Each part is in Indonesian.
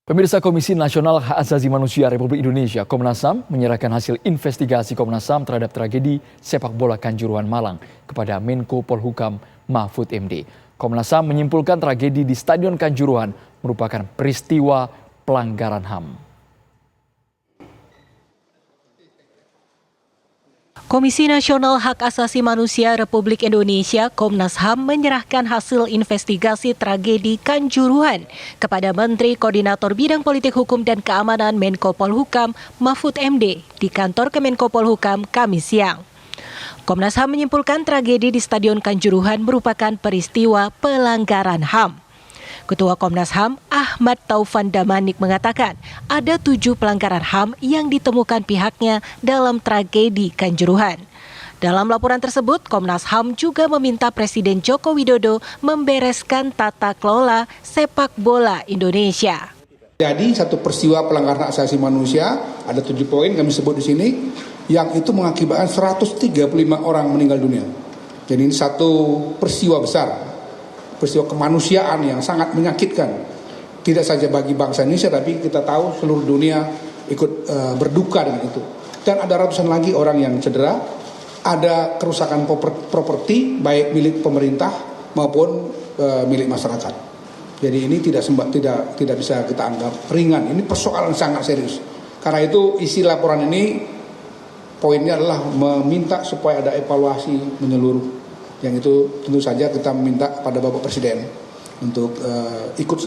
Pemirsa Komisi Nasional Hak Asasi Manusia Republik Indonesia Komnas HAM menyerahkan hasil investigasi Komnas HAM terhadap tragedi sepak bola Kanjuruhan Malang kepada Menko Polhukam Mahfud MD. Komnas HAM menyimpulkan tragedi di Stadion Kanjuruhan merupakan peristiwa pelanggaran HAM. Komisi Nasional Hak Asasi Manusia Republik Indonesia Komnas HAM menyerahkan hasil investigasi tragedi Kanjuruhan kepada Menteri Koordinator Bidang Politik Hukum dan Keamanan Menko Polhukam Mahfud MD di kantor Kemenko Polhukam Kamis siang. Komnas HAM menyimpulkan tragedi di Stadion Kanjuruhan merupakan peristiwa pelanggaran HAM. Ketua Komnas HAM Ahmad Taufan Damanik mengatakan ada 7 pelanggaran HAM yang ditemukan pihaknya dalam tragedi Kanjuruhan. Dalam laporan tersebut, Komnas HAM juga meminta Presiden Joko Widodo membereskan tata kelola sepak bola Indonesia. Jadi satu peristiwa pelanggaran hak asasi manusia, ada 7 poin kami sebut di sini, yang itu mengakibatkan 135 orang meninggal dunia. Jadi ini satu peristiwa besar. Peristiwa kemanusiaan yang sangat menyakitkan, tidak saja bagi bangsa Indonesia, tapi kita tahu seluruh dunia ikut berduka dengan itu. Dan ada ratusan lagi orang yang cedera, ada kerusakan properti baik milik pemerintah maupun milik masyarakat. Jadi ini tidak bisa kita anggap ringan. Ini persoalan sangat serius. Karena itu isi laporan ini poinnya adalah meminta supaya ada evaluasi menyeluruh. Yang itu tentu saja kita meminta kepada Bapak Presiden untuk ikut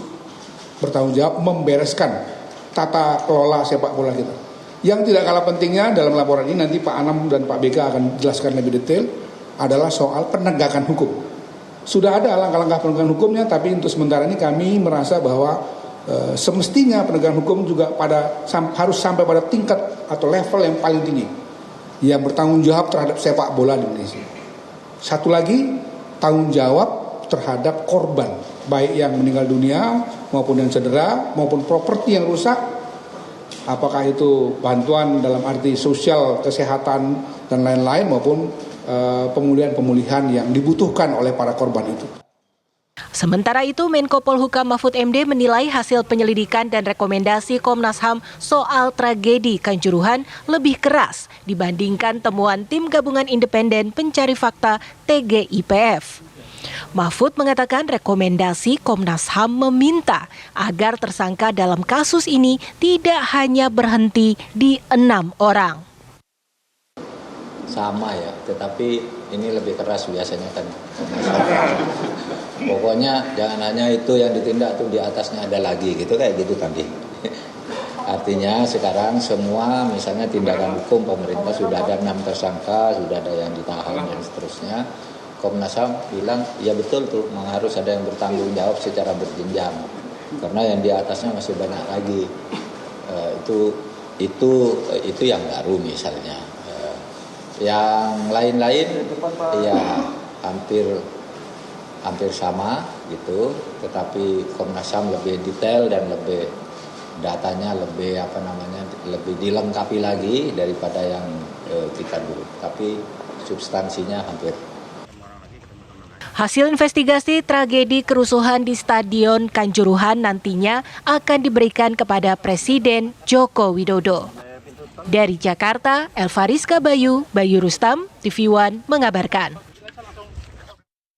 bertanggung jawab membereskan tata kelola sepak bola kita. Yang tidak kalah pentingnya dalam laporan ini, nanti Pak Anam dan Pak BK akan jelaskan lebih detail, adalah soal penegakan hukum. Sudah ada langkah-langkah penegakan hukumnya, tapi untuk sementara ini kami merasa bahwa semestinya penegakan hukum juga harus sampai pada tingkat atau level yang paling tinggi, yang bertanggung jawab terhadap sepak bola di Indonesia. Satu lagi, tanggung jawab terhadap korban, baik yang meninggal dunia maupun yang cedera maupun properti yang rusak. Apakah itu bantuan dalam arti sosial, kesehatan dan lain-lain maupun pemulihan yang dibutuhkan oleh para korban itu. Sementara itu, Menko Polhukam Mahfud MD menilai hasil penyelidikan dan rekomendasi Komnas HAM soal tragedi Kanjuruhan lebih keras dibandingkan temuan Tim Gabungan Independen Pencari Fakta TGIPF. Mahfud mengatakan rekomendasi Komnas HAM meminta agar tersangka dalam kasus ini tidak hanya berhenti di 6 orang. Sama ya, tetapi ini lebih keras biasanya kan. Pokoknya jangan hanya itu yang ditindak tuh, di atasnya ada lagi gitu, kayak gitu tadi. Artinya sekarang semua misalnya tindakan hukum pemerintah sudah ada 6 tersangka, sudah ada yang ditahan dan seterusnya. Komnas HAM bilang ya betul tuh, harus ada yang bertanggung jawab secara berjenjang. Karena yang di atasnya masih banyak lagi. Itu yang baru misalnya. Yang lain-lain ya hampir sama gitu, tetapi Komnas HAM lebih detail dan lebih datanya lebih lebih dilengkapi lagi daripada yang kita dulu. Tapi substansinya hampir. Hasil investigasi tragedi kerusuhan di Stadion Kanjuruhan nantinya akan diberikan kepada Presiden Joko Widodo. Dari Jakarta, Elva Rizka Bayu Rustam, TV One mengabarkan.